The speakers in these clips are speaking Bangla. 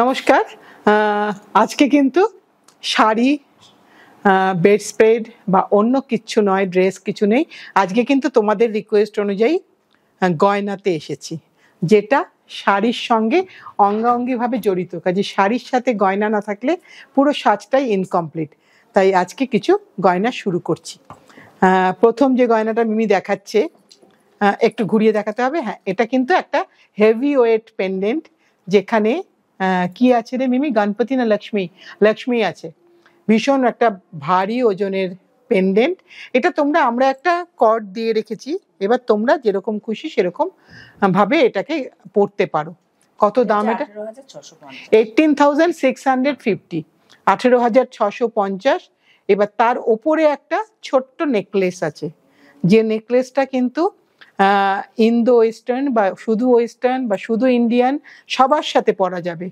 নমস্কার। আজকে কিন্তু শাড়ি, বেড স্প্রেড বা অন্য কিছু নয়, ড্রেস কিছু নেই। আজকে কিন্তু তোমাদের রিকোয়েস্ট অনুযায়ী গয়নাতে এসেছি, যেটা শাড়ির সঙ্গে অঙ্গাঙ্গিভাবে জড়িত। কাজে শাড়ির সাথে গয়না না থাকলে পুরো সাজটাই ইনকমপ্লিট। তাই আজকে কিছু গয়না শুরু করছি। প্রথম যে গয়নাটা মিমি দেখাচ্ছে, একটু ঘুরিয়ে দেখাতে হবে। হ্যাঁ, এটা কিন্তু একটা হেভি ওয়েট পেন্ডেন্ট, যেখানে কি আছে রে মিমি, গণপতি না লক্ষ্মী? লক্ষ্মী আছে। ভীষণ একটা ভারী ওজনের পেন্ডেন্ট। এটা আমরা একটা কর্ড দিয়ে রেখেছি, এবার তোমরা যেরকম খুশি সেরকম ভাবে এটাকে পড়তে পারো। কত দাম এটা? 18,650, 18,650। এবার তার ওপরে একটা ছোট্ট নেকলেস আছে, যে নেকলেসটা কিন্তু ইন্দো ওয়েস্টার্ন বা শুধু ওয়েস্টার্ন বা শুধু ইন্ডিয়ান সবার সাথে পরা যাবে।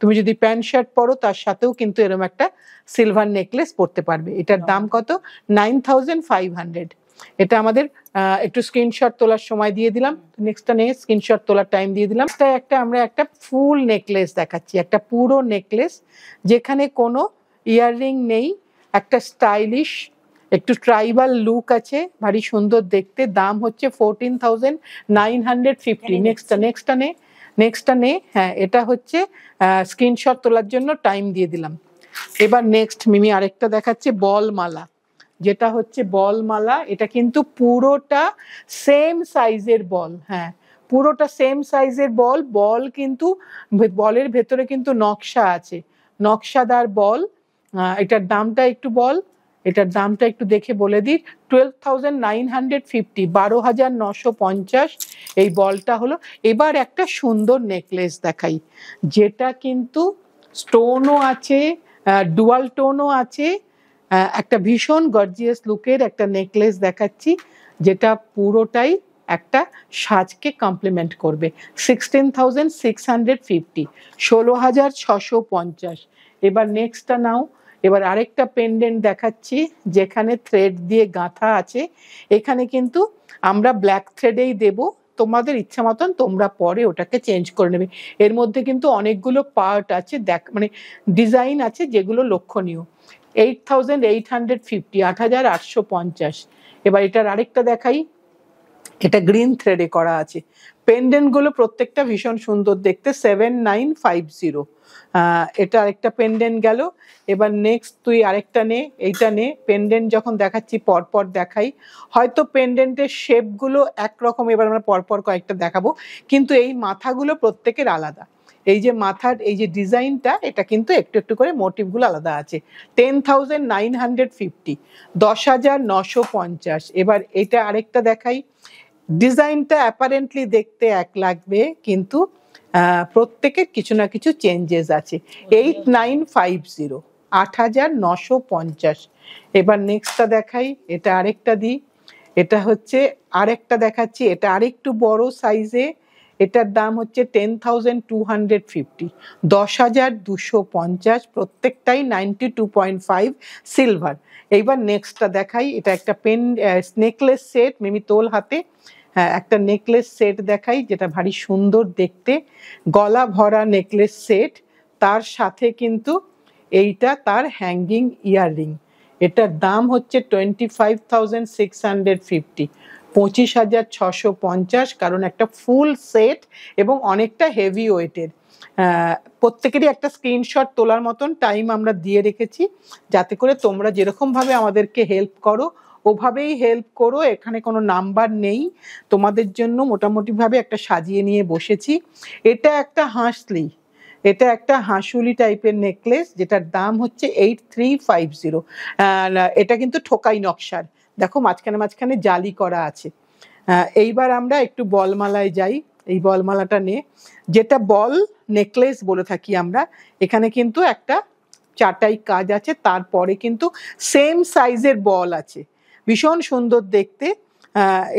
তুমি যদি প্যান্ট শার্ট পরো তার সাথেও কিন্তু এরকম একটা সিলভার নেকলেস পরতে পারবে। এটার দাম কত? 9,500। এটা আমাদের একটু স্ক্রিনশট তোলার সময় দিয়ে দিলাম। নেক্সটটা নিয়ে স্ক্রিনশট তোলার টাইম দিয়ে দিলাম। আমরা একটা ফুল নেকলেস দেখাচ্ছি, একটা পুরো নেকলেস যেখানে কোনো ইয়াররিং নেই, একটা স্টাইলিশ একটু ট্রাইবাল লুক আছে, ভারী সুন্দর দেখতে। দাম হচ্ছে 14,950। নেক্সটটা নে। হ্যাঁ, এটা হচ্ছে স্ক্রিনশট তোলার জন্য টাইম দিয়ে দিলাম। এবার নেক্সট মিমি আরেকটা দেখাচ্ছে, বলমালা। যেটা হচ্ছে বলমালা, এটা কিন্তু পুরোটা সেম সাইজের বল। হ্যাঁ, পুরোটা সেম সাইজের বল। বল কিন্তু বলের ভেতরে কিন্তু নকশা আছে, নকশাদার বল। এটার দামটা একটু দেখে বলে দিই। 12,950, 12,950 এই বলটা হলো। এবার একটা সুন্দর নেকলেস দেখাই, যেটা কিন্তু স্টোনও আছে, ডুয়াল টোনও আছে। একটা ভীষণ গর্জিয়াস লুকের একটা নেকলেস দেখাচ্ছি, যেটা পুরোটাই একটা সাজকে কমপ্লিমেন্ট করবে। 16,650, 16,650। এবার নেক্সটটা নাও। এবার আরেকটা পেন্ডেন্ট দেখাচ্ছি, যেখানে থ্রেড দিয়ে গাঁথা আছে। এখানে কিন্তু আমরা ব্ল্যাক থ্রেডেই দেব, তোমাদের ইচ্ছা মতন তোমরা পরে ওটাকে চেঞ্জ করে নেবে। এর মধ্যে কিন্তু অনেকগুলো পার্ট আছে, মানে ডিজাইন আছে, যেগুলো লক্ষণীয়। 8,850, 8,850। এবার এটার আরেকটা দেখাই, এটা গ্রিন থ্রেডে করা আছে। পেন্ডেন্টগুলো প্রত্যেকটা ভীষণ সুন্দর দেখতে। 7,950। এটা আরেকটা পেন্ডেন্ট গেল। এবার নেক্সট তুই আরেকটা নে, এইটা নে। পেন্ডেন্ট যখন দেখাচ্ছি পরপর দেখাই, হয়তো পেন্ডেন্টের শেপগুলো একরকম, এবার আমরা পরপর কয়েকটা দেখাবো, কিন্তু এই মাথাগুলো প্রত্যেকের আলাদা। এই যে মাথার এই যে ডিজাইনটা, এটা কিন্তু একটু একটু করে মোটিভগুলো আলাদা আছে। 10,950, 10,950। এবার এটা আরেকটা দেখাই। ডিজাইনটা অ্যাপারেন্টলি দেখতে এক লাগবে, কিন্তু প্রত্যেকের কিছু না কিছু চেঞ্জেস আছে। 8,950, 8,950। এবার নেক্সটটা দেখাই, এটা আরেকটা দিই। এটা হচ্ছে আরেকটা দেখাচ্ছি, এটা আরেকটু বড় সাইজে। এটার দাম হচ্ছে 10,250, 10,250। প্রত্যেকটাই 92.5 সিলভার। এইবার নেক্সটটা দেখাই, এটা একটা নেকলেস সেট। মিমি তোল হাতে। হ্যাঁ, একটা নেকলেস সেট দেখাই, যেটা ভারী সুন্দর দেখতে, গলা ভরা নেকলেস সেট। তার সাথে কিন্তু এইটা তার হ্যাঙ্গিং ইয়াররিং। এটার দাম হচ্ছে 25,650, 25,650। কারণ একটা ফুল সেট এবং অনেকটা হেভি ওয়েটের। প্রত্যেকেরই একটা স্ক্রিনশট তোলার মতন টাইম আমরা দিয়ে রেখেছি, যাতে করে তোমরা যেরকমভাবে আমাদেরকে হেল্প করো ওভাবেই হেল্প করো। এখানে কোনো নাম্বার নেই, তোমাদের জন্য মোটামুটিভাবে একটা সাজিয়ে নিয়ে বসেছি। এটা একটা হাঁসলি, এটা একটা হাঁসুলি টাইপের নেকলেস, যেটার দাম হচ্ছে 8,350। এটা কিন্তু ঠোকাই নকশার, দেখো মাঝখানে মাঝখানে জালি করা আছে। এইবার আমরা একটু বলমালায় যাই। এই বলমালাটা নে, যেটা বল নেকলেস বলে থাকি আমরা। এখানে কিন্তু একটা চাটাই কাজ আছে, তারপরে কিন্তু সেম সাইজের বল আছে, ভীষণ সুন্দর দেখতে।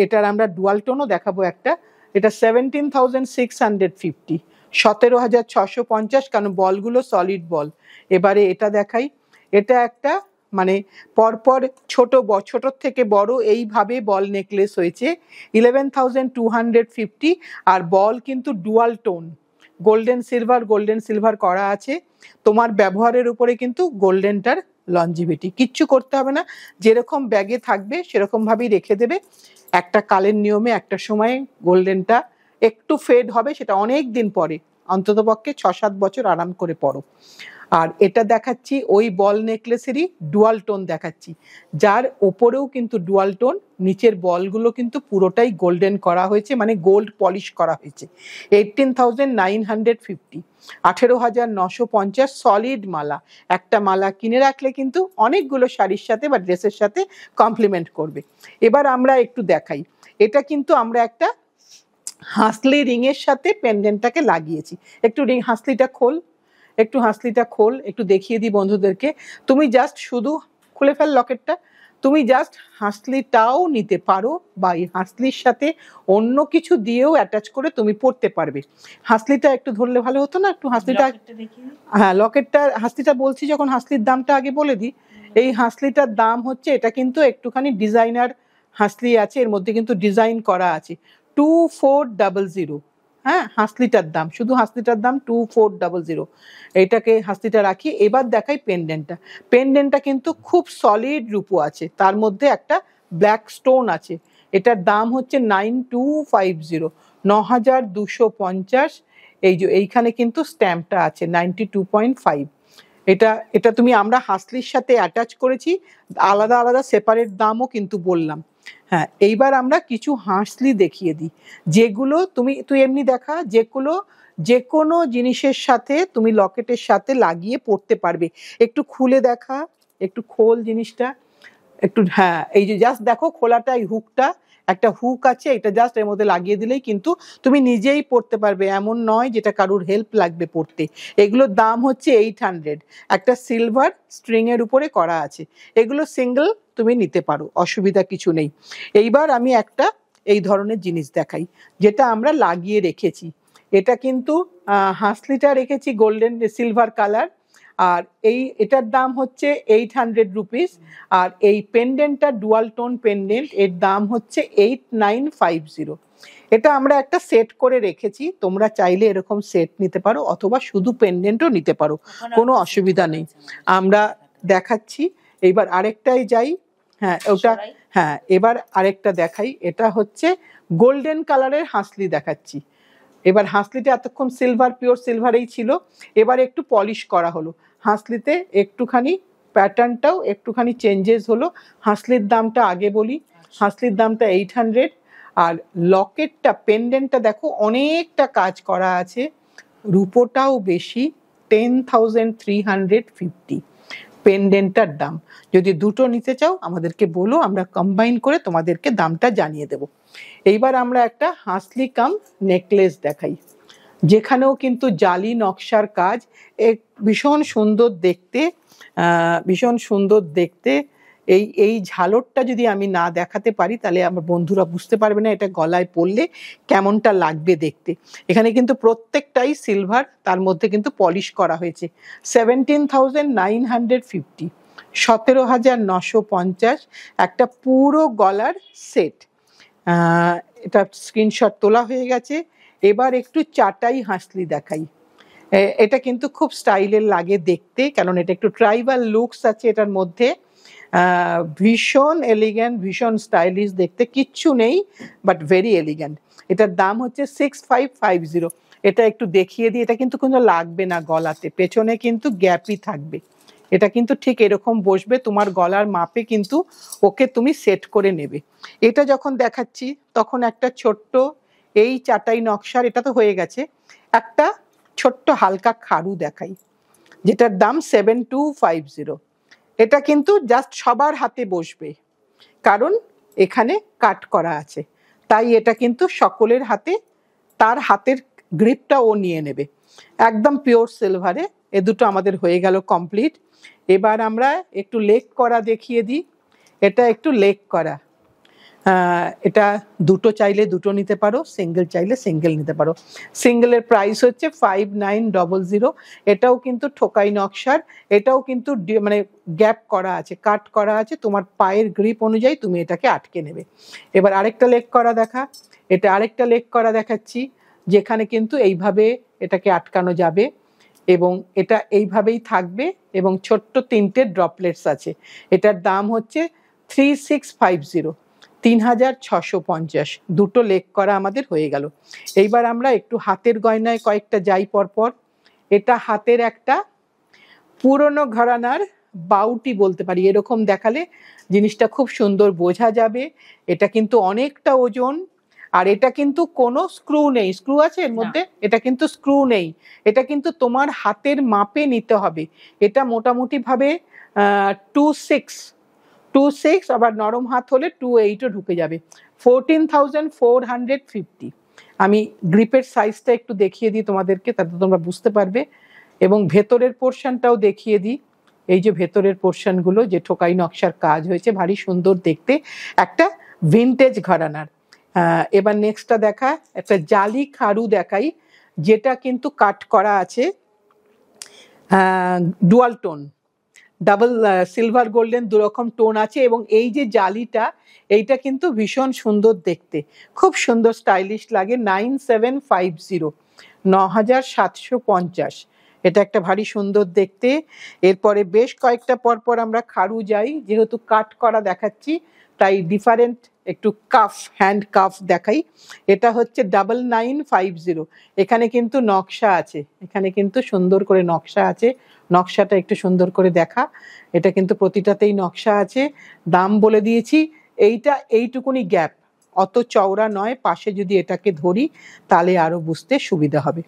এটার আমরা ডুয়াল টোনও দেখাবো একটা। এটা 17,650, 17,650, কারণ বলগুলো সলিড বল। এবারে এটা দেখাই, এটা একটা মানে পরপর ছোটোর থেকে বড় এইভাবে বল নেকলেস হয়েছে। 11,250। আর বল কিন্তু ডুয়াল টোন, গোল্ডেন সিলভার করা আছে। তোমার ব্যবহারের উপরে কিন্তু গোল্ডেনটার লঞ্জিভিটি, কিচ্ছু করতে হবে না, যেরকম ব্যাগে থাকবে সেরকম ভাবেই রেখে দেবে। একটা কালের নিয়মে একটা সময়ে গোল্ডেনটা একটু ফেড হবে, সেটা অনেক দিন পরে, অন্ততপক্ষে 6-7 বছর আরাম করে পরো। আর এটা দেখাচ্ছি ওই বল নেকলেসেরই ডুয়াল টোন দেখাচ্ছি, যার ওপরেও কিন্তু ডুয়াল টোন, নিচের বলগুলো কিন্তু পুরোটাই গোল্ডেন করা হয়েছে, মানে গোল্ড পলিশ করা হয়েছে। 18,950, 18,950 সলিড মালা। একটা মালা কিনে রাখলে কিন্তু অনেকগুলো শাড়ির সাথে বা ড্রেসের সাথে কমপ্লিমেন্ট করবে। এবার আমরা একটু দেখাই, এটা কিন্তু আমরা একটা হাসলি রিংয়ের সাথে পেন্ডেন্টটাকে লাগিয়েছি। একটু রিং হাসলিটা খোল, একটু দেখিয়ে দিই বন্ধুদেরকে। তুমি জাস্ট শুধু খুলে ফেল লকেটটা, তুমি জাস্ট হাসলিটাও নিতে পারো বা এই হাসলির সাথে অন্য কিছু দিয়েও অ্যাটাচ করে তুমি পরতে পারবে। হাসলিটা একটু ধরলে ভালো হতো না, একটু হাসলিটা। হ্যাঁ, লকেটটা হাসলিটা বলছি যখন, হাসলির দামটা আগে বলে দিই। এই হাসলিটার দাম হচ্ছে, এটা কিন্তু একটুখানি ডিজাইনার হাসলি আছে, এর মধ্যে কিন্তু ডিজাইন করা আছে, 2400। হ্যাঁ, হাসলিটার দাম, শুধু হাসলিটার দাম 2400। এইটাকে হাসলিটা রাখি। এবার দেখাই পেন্ডেন্টটা কিন্তু খুব সলিড রূপো আছে, তার মধ্যে একটা ব্ল্যাক স্টোন আছে। এটার দাম হচ্ছে 9250, 9250। এই যে এইখানে কিন্তু স্ট্যাম্পটা আছে 92.5। এটা তুমি আমরা হাসলির সাথে অ্যাটাচ করেছি, আলাদা আলাদা সেপারেট দামও কিন্তু বললাম। হ্যাঁ, এইবার আমরা কিছু হাসলি দেখিয়ে দিই, যেগুলো তুই এমনি দেখা, যে কোনো জিনিসের সাথে তুমি লকেটের সাথে লাগিয়ে পরতে পারবে। একটু খুলে দেখা, একটু খোল জিনিসটা একটু। হ্যাঁ, এই যে জাস্ট দেখো খোলাটা, এই হুকটা, একটা হুক আছে, এটা জাস্ট এর মধ্যে লাগিয়ে দিলেই কিন্তু তুমি নিজেই পরতে পারবে, এমন নয় যেটা কারুর হেল্প লাগবে পরতে। এগুলোর দাম হচ্ছে 800, একটা সিলভার স্ট্রিং এর উপরে করা আছে। এগুলো সিঙ্গেল তুমি নিতে পারো, অসুবিধা কিছু নেই। এইবার আমি একটা এই ধরনের জিনিস দেখাই, যেটা আমরা লাগিয়ে রেখেছি। এটা কিন্তু হাসলিটা রেখেছি গোল্ডেন সিলভার কালার, আর এটার দাম হচ্ছে 800 রুপিস। আর এই পেন্ডেন্টটা ডুয়াল টোন পেন্ডেন্ট, এর দাম হচ্ছে 8950। এটা আমরা একটা সেট করে রেখেছি, তোমরা চাইলে এরকম সেট নিতে পারো অথবা শুধু পেন্ডেন্টও নিতে পারো, কোনো অসুবিধা নেই। আমরা দেখাচ্ছি, এইবার আরেকটাই যাই। হ্যাঁ ওটা, হ্যাঁ এবার আরেকটা দেখাই। এটা হচ্ছে গোল্ডেন কালারের হাসলি দেখাচ্ছি। এবার হাসলিটা এতক্ষণ সিলভার, পিওর সিলভারেই ছিল, এবার একটু পলিশ করা হলো। হাসলিতে একটুখানি প্যাটার্নটাও একটুখানি চেঞ্জেস হলো। হাসলির দামটা আগে বলি, হাসলির দামটা 800। আর লকেটটা, পেন্ডেন্টটা দেখো অনেকটা কাজ করা আছে, রূপোটাও বেশি, 10,350 পেন্ডেন্টটার দাম। যদি দুটো নিতে চাও আমাদেরকে বলো, আমরা কম্বাইন করে তোমাদেরকে দামটা জানিয়ে দেব। এইবার আমরা একটা হাসলি কাম নেকলেস দেখাই, যেখানেও কিন্তু জালি নকশার কাজ, ভীষণ সুন্দর দেখতে, ভীষণ সুন্দর দেখতে। এই ঝালরটা যদি আমি না দেখাতে পারি তাহলে আমার বন্ধুরা বুঝতে পারবে না এটা গলায় পরলে কেমনটা লাগবে দেখতে। এখানে কিন্তু প্রত্যেকটাই সিলভার, তার মধ্যে কিন্তু পলিশ করা হয়েছে। 17,950, 17,950 একটা পুরো গলার সেট। এটা স্ক্রিনশট তোলা হয়ে গেছে। এবার একটু চাটাই হাসলি দেখাই। এটা কিন্তু খুব স্টাইলের লাগে দেখতে, কারণ এটা একটু ট্রাইবাল লুকস আছে এটার মধ্যে। ভীষণ এলিগ্যান্ট, ভীষণ স্টাইলিশ দেখতে, কিচ্ছু নেই বাট ভেরি এলিগ্যান্ট। এটার দাম হচ্ছে 6550। এটা একটু দেখিয়ে দিই, এটা কিন্তু কোনো লাগবে না গলাতে, পেছনে কিন্তু গ্যাপই থাকবে। এটা কিন্তু ঠিক এরকম বসবে, তোমার গলার মাপে কিন্তু ওকে তুমি সেট করে নেবে। এটা যখন দেখাচ্ছি তখন একটা ছোট্ট এই চাটাই নকশার, এটা তো হয়ে গেছে, একটা ছোট্ট হালকা খাড়ু দেখাই, যেটার দাম 7250। এটা কিন্তু জাস্ট সবার হাতে বসবে, কারণ এখানে কাট করা আছে, তাই এটা কিন্তু সকলের হাতে, তার হাতের গ্রিপটা ও নিয়ে নেবে। একদম পিওর সিলভারে এ দুটো আমাদের হয়ে গেল কমপ্লিট। এবার আমরা একটু লেক করা দেখিয়ে দিই। এটা একটু লেক করা, এটা দুটো চাইলে দুটো নিতে পারো, সিঙ্গেল চাইলে সিঙ্গেল নিতে পারো। সিঙ্গেলের প্রাইস হচ্ছে 5900। এটাও কিন্তু ঠোকাই নকশার, এটাও কিন্তু মানে গ্যাপ করা আছে, কাট করা আছে, তোমার পায়ের গ্রিপ অনুযায়ী তুমি এটাকে আটকে নেবে। এবার আরেকটা লেক করা দেখা, এটা আরেকটা লেক করা দেখাচ্ছি, যেখানে কিন্তু এইভাবে এটাকে আটকানো যাবে এবং এটা এইভাবেই থাকবে এবং ছোট্ট 3টে ড্রপলেটস আছে। এটার দাম হচ্ছে 3650, 3650। দুটো লেগ করা আমাদের হয়ে গেল। এইবার আমরা একটু হাতের গয়নায় কয়েকটা যাই পরপর। এটা হাতের একটা পুরনো ঘরানার বাউটি বলতে পারি, এরকম দেখালে জিনিসটা খুব সুন্দর বোঝা যাবে। এটা কিন্তু অনেকটা ওজন, আর এটা কিন্তু কোনো স্ক্রু নেই। স্ক্রু আছে এর মধ্যে? এটা কিন্তু স্ক্রু নেই, এটা কিন্তু তোমার হাতের মাপে নিতে হবে। এটা মোটামুটি ভাবে 2.6, আবার নরম হাত হলে 2.8ও ঢুকে যাবে। 14,450। আমি গ্রিপের সাইজটা একটু দেখিয়ে দিই তোমাদেরকে, তাতে তোমরা বুঝতে পারবে। এবং ভেতরের পোর্শনটাও দেখিয়ে দিই। এই যে ভেতরের পোর্শনগুলো, যে ঠোকাই নকশার কাজ হয়েছে, ভারী সুন্দর দেখতে, একটা ভিনটেজ ঘরানার। এবার নেক্সটটা দেখা, একটা জালি খাড়ু দেখাই, যেটা কিন্তু কাট করা আছে dual tone, double silver golden দুরকম টোন আছে। এবং এই যে জালিটা, এইটা কিন্তু ভীষণ সুন্দর দেখতে, খুব সুন্দর স্টাইলিশ লাগে। 9750, 9750। এটা একটা ভারী সুন্দর দেখতে। এরপরে বেশ কয়েকটা পরপর আমরা খাড়ু যাই, যেহেতু কাট করা দেখাচ্ছি তাই ডিফারেন্ট একটু কাফ, হ্যান্ড কাফ দেখাই। এটা হচ্ছে 9950। এখানে কিন্তু নকশা আছে, এখানে কিন্তু সুন্দর করে নকশা আছে। নকশাটা একটু সুন্দর করে দেখা, এটা কিন্তু প্রতিটাতেই নকশা আছে। দাম বলে দিয়েছি। এইটা এইটুকুনি গ্যাপ, অত চওড়া নয়। পাশে যদি এটাকে ধরি তাহলে আরো বুঝতে সুবিধা হবে।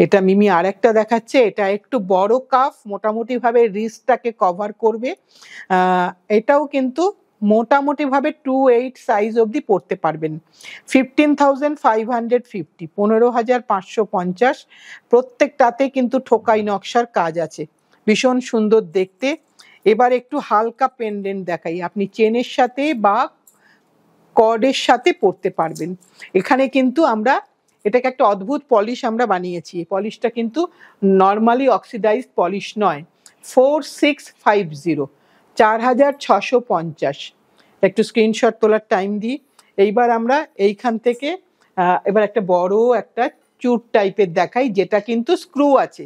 এটা মিমি আরেকটা দেখাচ্ছে, এটা একটু বড় কাফ, মোটামুটি ভাবে রিস্টটাকে কভার করবে। এটাও কিন্তু মোটামুটি ভাবে 2.8 সাইজ অবধি পড়তে পারবেন। 15,550, 15,550। প্রত্যেকটাতে কিন্তু ঠোকাই নকশার কাজ আছে, ভীষণ সুন্দর দেখতে। এবার একটু হালকা পেন্ডেন্ট দেখাই, আপনি চেনের সাথে বা কর্ডের সাথে পরতে পারবেন। এখানে কিন্তু আমরা এটাকে একটা অদ্ভুত পলিশ আমরা বানিয়েছি। পলিশটা কিন্তু নর্মালি অক্সিডাইজড পলিশ নয়। 4650, 4650। একটু স্ক্রিনশট তোলার টাইম দিই। এইবার আমরা এইখান থেকে এবার একটা বড় একটা চুট টাইপের দেখাই, যেটা কিন্তু স্ক্রু আছে।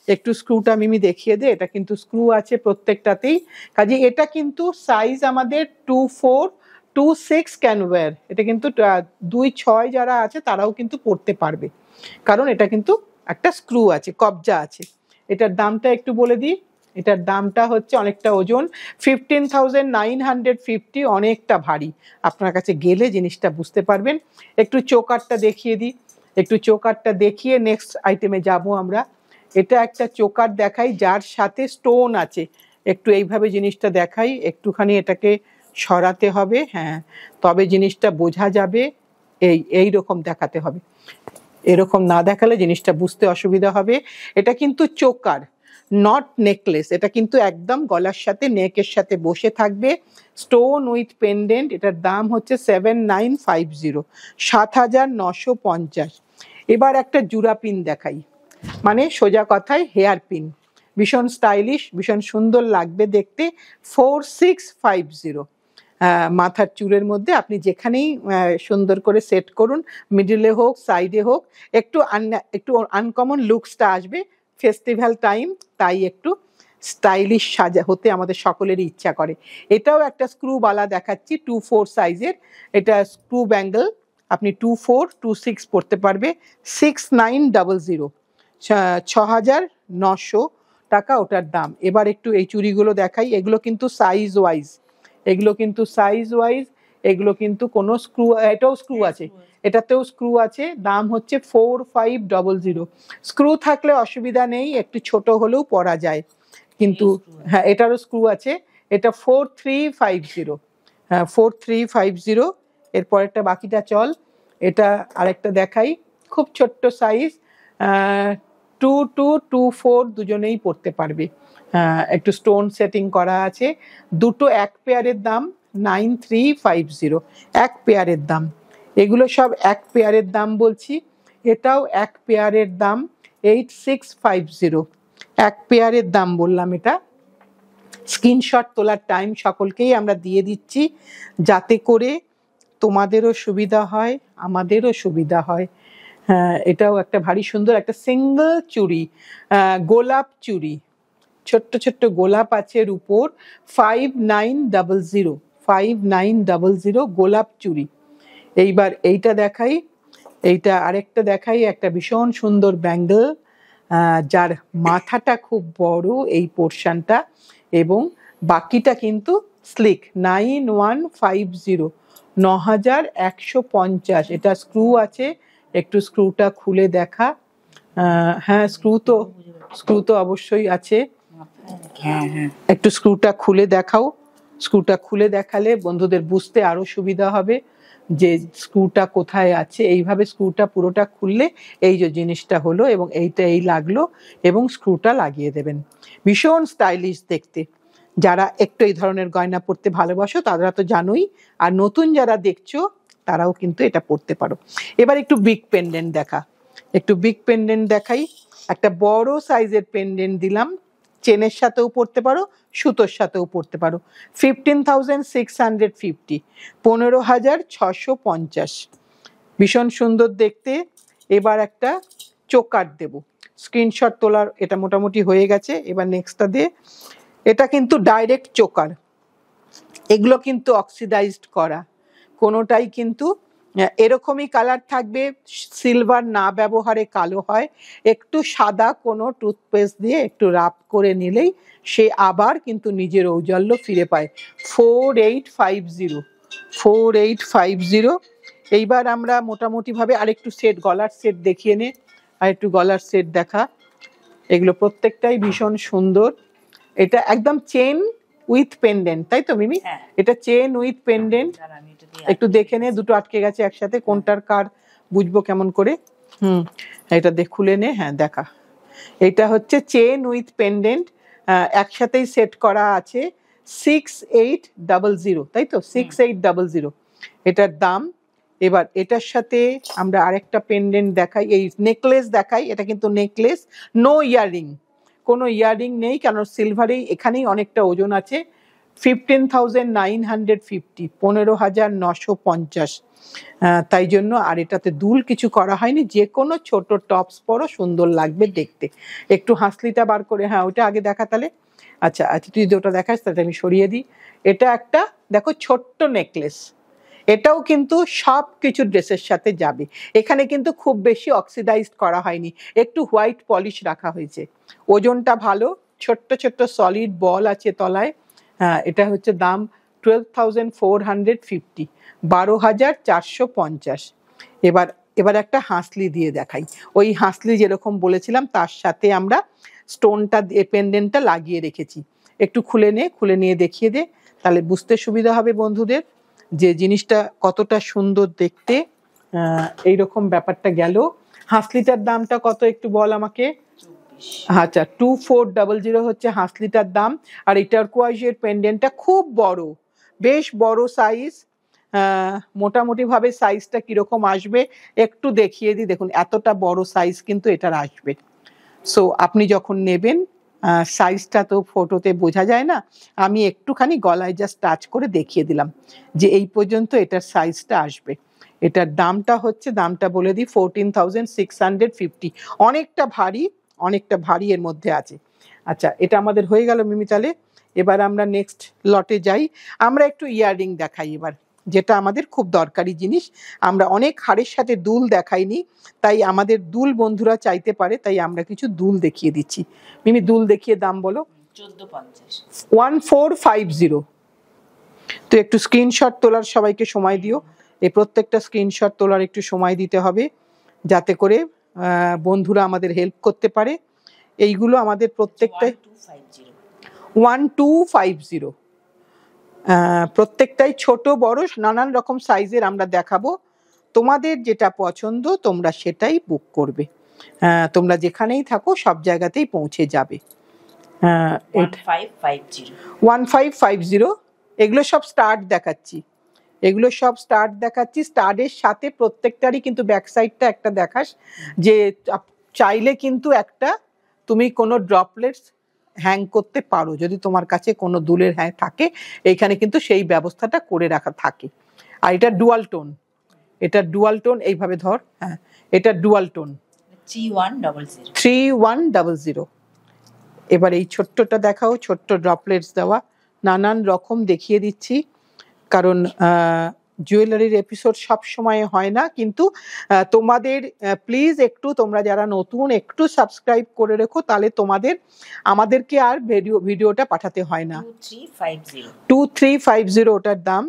একটু স্ক্রুটা মিমি দেখিয়ে দে। এটা কিন্তু স্ক্রু আছে প্রত্যেকটাতেই, কাজে এটা কিন্তু সাইজ আমাদের 24, 26 ক্যান ওয়্যার। এটা কিন্তু 2.6 যারা আছে তারাও কিন্তু পড়তে পারবে, কারণ এটা কিন্তু একটা স্ক্রু আছে, কবজা আছে। এটার দামটা একটু বলে দিই। এটার দামটা হচ্ছে অনেকটা ওজন, 15,950। অনেকটা ভারী, আপনার কাছে গেলে জিনিসটা বুঝতে পারবেন। একটু চোকারটা দেখিয়ে দিই, একটু চোকারটা দেখিয়ে নেক্সট আইটেমে যাব আমরা। এটা একটা চোকার দেখাই যার সাথে স্টোন আছে। একটু এইভাবে জিনিসটা দেখাই, একটুখানি এটাকে সরাতে হবে, হ্যাঁ, তবে জিনিসটা বোঝা যাবে। এই রকম দেখাতে হবে, এরকম না দেখালে জিনিসটা বুঝতে অসুবিধা হবে। এটা কিন্তু চোকার, নট নেকলেস। এটা কিন্তু একদম গলার সাথে, নেকের সাথে বসে থাকবে, স্টোন উইথ পেন্ডেন্ট। এটার দাম হচ্ছে 7950, 7950। এবার একটা জুরা পিন দেখাই, মানে সোজা কথায় হেয়ার পিন, ভীষণ স্টাইলিশ, ভীষণ সুন্দর লাগবে দেখতে। 4650। মাথার চুলের মধ্যে আপনি যেখানেই সুন্দর করে সেট করুন, মিডলে হোক সাইডে হোক, একটু আনকমন লুকসটা আসবে। ফেস্টিভ্যাল টাইম, তাই একটু স্টাইলিশ সাজা হতে আমাদের সকলেরই ইচ্ছা করে। এটাও একটা স্ক্রুওয়ালা দেখাচ্ছি, 24 সাইজের। এটা স্ক্রু ব্যাঙ্গল, আপনি 24, 26 পড়তে পারবে। 6900, 6900 টাকা ওটার দাম। এবার একটু এই চুড়িগুলো দেখাই, এগুলো কিন্তু সাইজ ওয়াইজ, এগুলো কিন্তু সাইজ ওয়াইজ, এগুলো কিন্তু কোনো স্ক্রু, এটাও স্ক্রু আছে, এটাতেও স্ক্রু আছে। দাম হচ্ছে 4500। স্ক্রু থাকলে অসুবিধা নেই, একটু ছোট হলেও পরা যায়, কিন্তু হ্যাঁ এটারও স্ক্রু আছে। এটা 4350, হ্যাঁ 4350। এরপরেরটা বাকিটা চল। এটা আরেকটা দেখাই, খুব ছোট্ট সাইজ, 2224 দুজনেই পড়তে পারবে। একটু স্টোন সেটিং করা আছে। দুটো এক পেয়ারের দাম 9350, এক পেয়ারের দাম। এগুলো সব এক পেয়ারের দাম বলছি। এটাও এক পেয়ারের দাম 8650, এক পেয়ারের দাম বললাম। এটা স্ক্রিনশট তোলার টাইম সকলকেই আমরা দিয়ে দিচ্ছি, যাতে করে তোমাদেরও সুবিধা হয়, আমাদেরও সুবিধা হয়। এটাও একটা ভারী সুন্দর একটা সিঙ্গল চুড়ি, গোলাপ চুড়ি, ছোট্ট ছোট্ট গোলাপ আছে রূপোর, 5900, 5900 গোলাপ চুড়ি। এইবার এইটা দেখাই, এইটা আরেকটা দেখাই, একটা ভীষণ সুন্দর ব্যাঙ্গল, যার মাথাটা খুব বড় এই পোর্শনটা, এবং বাকিটা কিন্তু স্লিক। 9150, 9150। এটা স্ক্রু আছে, একটু স্ক্রুটা খুলে দেখা। হ্যাঁ, স্ক্রু তো অবশ্যই আছে। একটু স্ক্রুটা খুলে দেখাও। স্ক্রুটা খুলে দেখালে বন্ধুদের বুঝতে আরো সুবিধা হবে যে স্ক্রুটা কোথায় আছে। এইভাবে স্ক্রুটা পুরোটা খুললে এই যে জিনিসটা হলো, এবং এইটা এই লাগলো, এবং স্ক্রুটা লাগিয়ে দেবেন। ভীষণ স্টাইলিশ দেখতে। যারা একটু এই ধরনের গয়না পরতে ভালোবাসো তারা তো জানোই, আর নতুন যারা দেখছো তারাও কিন্তু এটা পরতে পারো। এবার একটু বিগ পেন্ডেন্ট একটু বিগ পেন্ডেন্ট দেখাই। একটা বড় সাইজের পেন্ডেন্ট দিলাম, চেনের সাথেও পরতে পারো, সুতোর সাথেও পরতে পারো। 15,650, 15,650, ভীষণ সুন্দর দেখতে। এবার একটা চোকার দেব, স্ক্রিনশট তোলার এটা মোটামুটি হয়ে গেছে। এবার নেক্সটটা দে। এটা কিন্তু ডাইরেক্ট চোকার, এগুলো কিন্তু অক্সিডাইজড করা, কোনোটাই কিন্তু এরকমই কালার থাকবে, সিলভার না ব্যবহারে কালো হয়। একটু সাদা কোনো টুথপেস্ট দিয়ে একটু রাব করে নিলেই সে আবার কিন্তু নিজের ঔজ্জ্বল্য ফিরে পায়। 4850, 4850। এইবার আমরা মোটামুটিভাবে আরেকটু সেট, গলার সেট দেখিয়ে নে, আরেকটু গলার সেট দেখা। এগুলো প্রত্যেকটাই ভীষণ সুন্দর। এটা একদম চেন উইথ পেন্ডেন্ট, তাই তো মিমি? এটা চেন উইথ পেন্ডেন্ট। একটু দেখে নে, দুটো আটকে গেছে একসাথে, কোনটার কার বুঝবো কেমন করে? এটা খুলে নে। হ্যাঁ, দেখা। এটা হচ্ছে চেন উইথ পেন্ডেন্ট, একসাথেই সেট করা আছে। 6800, তাই তো? 6800 এটার দাম। এবার এটার সাথে আমরা আরেকটা পেন্ডেন্ট দেখাই, এই নেকলেস দেখাই। এটা কিন্তু নেকলেস, নো ইয়াররিং, কোনো ইয়াররিং নেই, কেন সিলভারেই এখানেই অনেকটা ওজন আছে। 15,950, 15,950, তাই জন্য। আর এটাতে দুল কিছু করা হয়নি, যে কোনো ছোট টপস পরো সুন্দর লাগবে দেখতে। একটু হাসলিটা বার করে, হ্যাঁ ওইটা আগে দেখা তাহলে। আচ্ছা আচ্ছা, তুই যদি ওটা দেখাস তাহলে আমি সরিয়ে দিই। এটা একটা দেখো ছোট্ট নেকলেস, এটাও কিন্তু সব কিছু ড্রেসের সাথে যাবে। এখানে কিন্তু খুব বেশি অক্সিডাইজড করা হয়নি, একটু হোয়াইট পলিশ রাখা হয়েছে। ওজনটা ভালো, ছোট্ট ছোট্ট সলিড বল আছে তলায়। হ্যাঁ, এটা হচ্ছে দাম 12,450, 12,450। এবার একটা হাসলি দিয়ে দেখাই। ওই হাসলি যেরকম বলেছিলাম তার সাথে আমরা স্টোনটা পেন্ডেন্টটা লাগিয়ে রেখেছি। একটু খুলে নিয়ে দেখিয়ে দে, তাহলে বুঝতে সুবিধা হবে বন্ধুদের যে জিনিসটা কতটা সুন্দর দেখতে। এইরকম ব্যাপারটা গেল। হাসলিটার দামটা কত একটু বল আমাকে। আচ্ছা, 2400 হচ্ছে হাসলিটার দাম। আর এই টার্কোয়াইজের পেন্ডেন্টটা খুব বড়, বেশ বড় সাইজ। মোটামুটি ভাবে সাইজটা কিরকম আসবে একটু দেখিয়ে দিই। দেখুন এতটা বড় সাইজ কিন্তু এটার আসবে। সো আপনি যখন নেবেন, সাইজটা তো ফটোতে বোঝা যায় না, আমি একটুখানি গলায় জাস্ট টাচ করে দেখিয়ে দিলাম যে এই পর্যন্ত এটার সাইজটা আসবে। এটার দামটা হচ্ছে, দামটা বলে দিই, 14,650। অনেকটা ভারী এর মধ্যে আছে। আচ্ছা, এটা আমাদের হয়ে গেল মিমি। তাহলে এবার আমরা নেক্সট লটে যাই। আমরা একটু ইয়াররিং দেখাই এবার, যেটা আমাদের খুব দরকারি জিনিস। আমরা অনেক হাড়ের সাথে দুল দেখাইনি, তাই আমাদের দুল বন্ধুরা চাইতে পারে, তাই আমরা কিছু দুল দেখিয়ে দিচ্ছি। মিমি দুল দেখিয়ে দাম বলো। 1450। তো একটু স্ক্রিনশট তোলার সবাইকে সময় দিও, এই প্রত্যেকটা স্ক্রিনশট তোলার একটু সময় দিতে হবে, যাতে করে বন্ধুরা আমাদের হেল্প করতে পারে। এইগুলো আমাদের প্রত্যেকটাই 1250, প্রত্যেকটাই ছোট বড় নানান রকম সাইজের আমরা দেখাবো। তোমাদের যেটা পছন্দ তোমরা সেটাই বুক করবে। তোমরা যেখানেই থাকো সব জায়গাতেই পৌঁছে যাবে। 1550, এগুলো সব স্টার্ট দেখাচ্ছি, স্টার্টের সাথে প্রত্যেকটারই কিন্তু ব্যাক সাইডটা একটা দেখাস, যে চাইলে কিন্তু একটা তুমি কোনো ড্রপলেটস হ্যাং করতে পারো, যদি তোমার কাছে কোনো দুলের হ্যাং থাকে এইখানে কিন্তু সেই ব্যবস্থাটা করে রাখা থাকে। আর এটা ডুয়াল টোন, এইভাবে ধর। হ্যাঁ, এটা ডুয়াল টোন 3100। এবার এই ছোট্টটা দেখাও, ছোট্ট ড্রপলেটস দেওয়া, নানান রকম দেখিয়ে দিচ্ছি, কারণ জুয়েলারির এপিসোড সব সময় হয় না, কিন্তু তোমাদের প্লিজ একটু, তোমরা যারা নতুন একটু সাবস্ক্রাইব করে রেখো, তাহলে তোমাদের আমাদেরকে আর ভিডিওটা পাঠাতে হয় না। 2350 ওটার দাম।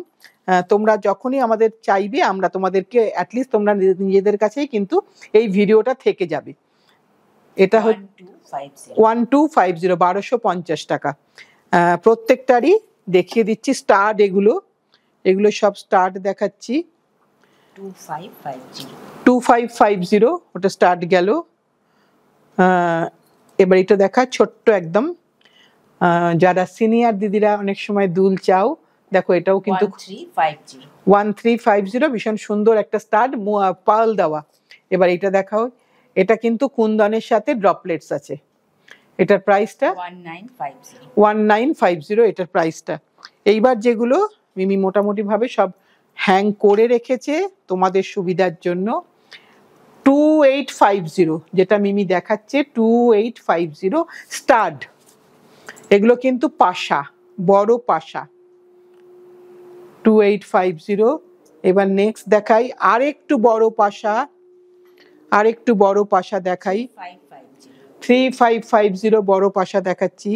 তোমরা যখনই আমাদের চাইবে আমরা তোমাদেরকে অ্যাটলিস্ট তোমরা নিজেদের কাছেই কিন্তু এই ভিডিওটা থেকে যাবে। এটা হচ্ছে 1250, 1250 টাকা। প্রত্যেকটারই দেখিয়ে দিচ্ছি স্টার্ট, এগুলো সব স্টার্ট দেখাচ্ছি। 2550 ওটা স্টার্ট গেল। এবার এটা দেখা ছোট্ট একদম, যারা সিনিয়র দিদিরা অনেক সময় দুল চাও, দেখো এটাও কিন্তু 1350, ভীষণ সুন্দর একটা স্টার্ট, পার্ল দেওয়া। এবার এটা দেখাও, এটা কিন্তু কুন্দনের সাথে ড্রপলেটস আছে। এটার প্রাইসটা 1950, এটার প্রাইসটা। এইবার যেগুলো মিমি মোটামুটি ভাবে সব হ্যাং করে রেখেছে তোমাদের সুবিধার জন্য, 2850, যেটা মিমি দেখাচ্ছে 2850 স্টাড। এগুলো কিন্তু পাশা, বড় পাশা, 2850। এবার নেক্সট দেখাই আরেকটু বড় পাশা, দেখাই 3550 বড় পাশা দেখাচ্ছি।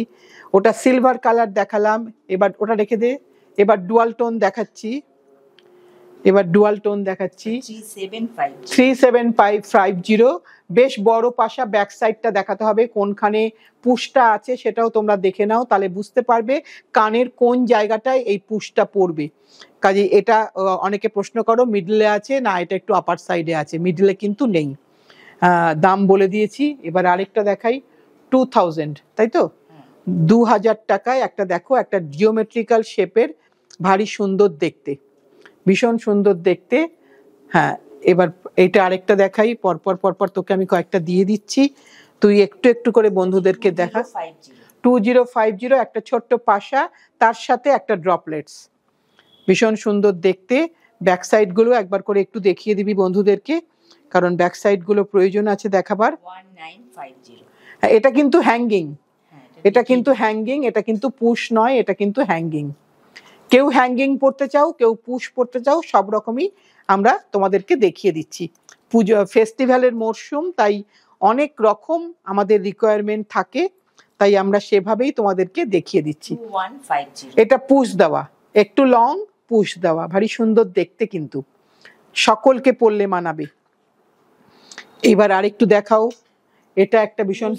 ওটা সিলভার কালার দেখালাম, এবার ওটা রেখে দে। এবার ডুয়াল টোন দেখাচ্ছি, 37550। বেশ বড় পাশা, ব্যাক সাইডটা দেখাতে হবে, কোনখানে পুশটা আছে সেটাও তোমরা দেখে নাও, তাহলে বুঝতে পারবে কানের কোন জায়গাটায় এই পুশটা পড়বে। কাজে এটা অনেকে প্রশ্ন করো মিডলে আছে না, এটা একটু আপার সাইডে আছে, মিডলে কিন্তু নেই। দাম বলে দিয়েছি। এবার আরেকটা দেখাই, 2000, তাই তো, 2000 টাকায় একটা দেখো, একটা জিওমেট্রিক্যাল শেপের, ভারী সুন্দর দেখতে, ভীষণ সুন্দর দেখতে। হ্যাঁ, এবার এটা আরেকটা দেখাই, পরপর তোকে আমি কয়েকটা দিয়ে দিচ্ছি, তুই একটু একটু করে বন্ধুদেরকে দেখা। 2050 একটা ছোট্ট পাশা, তার সাথে একটা ড্রপলেটস, ভীষণ সুন্দর দেখতে। ব্যাক সাইড গুলো একবার করে একটু দেখিয়ে দিবি বন্ধুদেরকে, কারণ ব্যাক সাইড গুলো প্রয়োজন আছে দেখাবার। 1950। এটা কিন্তু হ্যাঙ্গিং, এটা কিন্তু পুশ নয়, এটা কিন্তু হ্যাঙ্গিং। কেউ হ্যাঙ্গিং পড়তে চাও, কেউ পুশ পড়তে চাও, সব রকমই আমরা তোমাদেরকে দেখিয়ে দিচ্ছি। পুজো ফেস্টিভ্যালের মরশুম, তাই অনেক রকম আমাদের রিকোয়ারমেন্ট থাকে, তাই আমরা সেভাবেই তোমাদেরকে দেখিয়ে দিচ্ছি। 2150। এটা পুশ দেওয়া, একটু লং পুশ দেওয়া, ভারী সুন্দর দেখতে, কিন্তু সকলকে পরলে মানাবে। এবার আরেকটু দেখাও, এটা একটা ভীষণ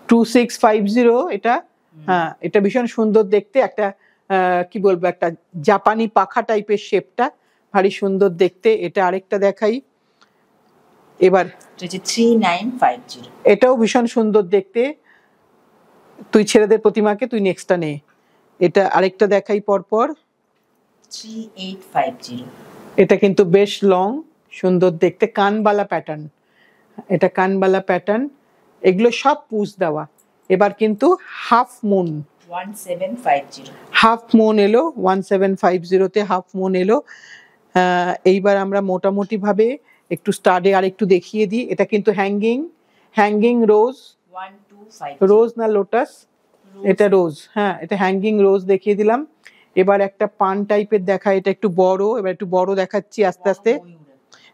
2650, এটা হ্যাঁ, এটা ভীষণ সুন্দর দেখতে, একটা কি বলবো, একটা জাপানি পাখা টাইপের শেপটা, ভারী সুন্দর দেখতে। এটা আরেকটা দেখাই, এবার 3950। এটাও ভীষণ সুন্দর দেখতে। তুই ছেলেদের প্রতিমাকে তুই নেক্সটটা নে। এটা আরেকটা দেখাই পরপর, 3850। এটা কিন্তু বেশ লং, সুন্দর দেখতে, কানবালা প্যাটার্ন, এটা কানবালা প্যাটার্ন। এগুলো সব পুশ দেওয়া। এবার কিন্তু হাফ মুন 1750। হাফ মুন এলো, 1750-তে হাফ মুন এলো। এইবার আমরা মোটামুটি ভাবে একটু স্টাডে আর একটু দেখিয়ে দিই। এটা কিন্তু হ্যাঙ্গিং রোজ, 1250। রোজ না লোটাস, এটা রোজ, হ্যাঁ, এটা হ্যাঙ্গিং রোজ দেখিয়ে দিলাম। এবার একটা পান টাইপের দেখা, এটা একটু বড়, এবার একটু বড় দেখাচ্ছি আস্তে আস্তে,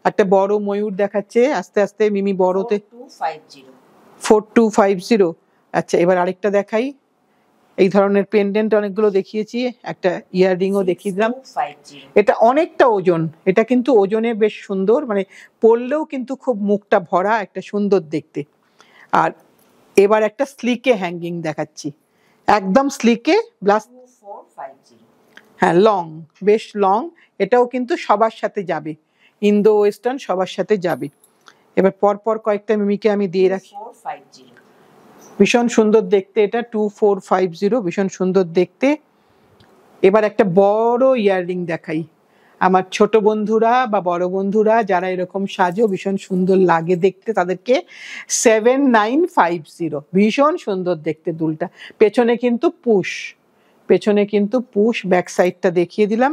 একটা বড় ময়ূর দেখাচ্ছে আস্তে আস্তে মিমি, বড়তে 4250। আচ্ছা, এবার আরেকটা দেখাই, এই ধরনের পেন্ডেন্ট অনেকগুলো দেখিয়েছি, একটা ইয়াররিংও দেখিয়ে দিলাম। এটা অনেকটা ওজন, এটা কিন্তু ওজনে বেশ সুন্দর, মানে পরলেও কিন্তু খুব মুখটা ভরা, একটা সুন্দর দেখতে। আর এবার একটা স্লিকে হ্যাঙ্গিং দেখাচ্ছি, একদম স্লিকে, প্লাস 2450। হ্যাঁ, লং, বেশ লং। এটাও কিন্তু সবার সাথে যাবে, ইন্দো ওয়েস্টার্ন সবার সাথে যাবে। এবার পরপর কয়েকটা মিমিকে আমি দিয়ে রাখি, 2450। ভীষণ সুন্দর দেখতে, এটা 2450, ভীষণ সুন্দর দেখতে। এবার একটা বড় ইয়াররিং দেখাই, আমার ছোট বন্ধুরা বা বড় বন্ধুরা যারা এরকম সাজো, ভীষণ সুন্দর লাগে দেখতে, তাদেরকে 7950, ভীষণ সুন্দর দেখতে দুলটা। পেছনে কিন্তু পুশ, ব্যাক সাইডটা দেখিয়ে দিলাম।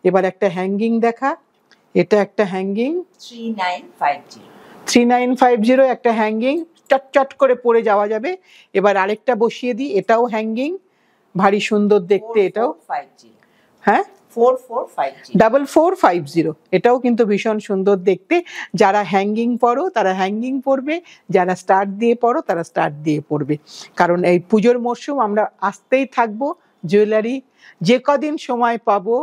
এবার একটা হ্যাঙ্গিং দেখা, এটা একটা হ্যাঙ্গিং 3950 3950 একটা হ্যাঙ্গিং, চটচট করে পরে যাওয়া যাবে। এবার আরেকটা বসিয়ে দিই, এটাও হ্যাঙ্গিং, ভারী সুন্দর দেখতে এটাও। 4450 হ্যাঁ 4450 4450, এটাও কিন্তু ভীষণ সুন্দর দেখতে। যারা হ্যাঙ্গিং পরো তারা হ্যাঙ্গিং পরবে, যারা স্টার্ট দিয়ে পরো তারা স্টার্ট দিয়ে পরবে। কারণ এই পুজোর মরশুম আমরা আসতেই থাকবো জুয়েলারি, যে কদিন সময় পাবো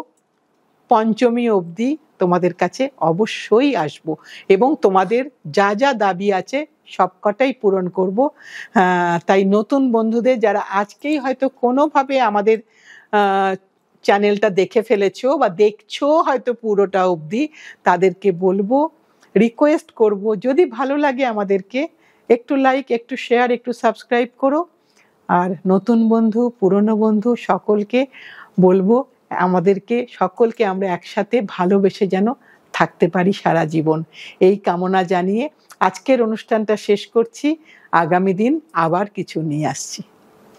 পঞ্চমী অবধি তোমাদের কাছে অবশ্যই আসব এবং তোমাদের যা যা দাবি আছে সবকটাই পূরণ করব। তাই নতুন বন্ধুদের যারা আজকেই হয়তো কোনোভাবে আমাদের চ্যানেলটা দেখে ফেলেছো বা দেখছো হয়তো পুরোটা অবধি, তাদেরকে বলবো, রিকোয়েস্ট করব, যদি ভালো লাগে আমাদেরকে একটু লাইক, একটু শেয়ার, একটু সাবস্ক্রাইব করো। আর নতুন বন্ধু, পুরনো বন্ধু সকলকে বলবো আমাদেরকে সকলকে আমরা একসাথে ভালোবেসে যেন থাকতে পারি সারা জীবন, এই কামনা জানিয়ে আজকের অনুষ্ঠানটা শেষ করছি। আগামী দিন আবার কিছু নিয়ে আসছি।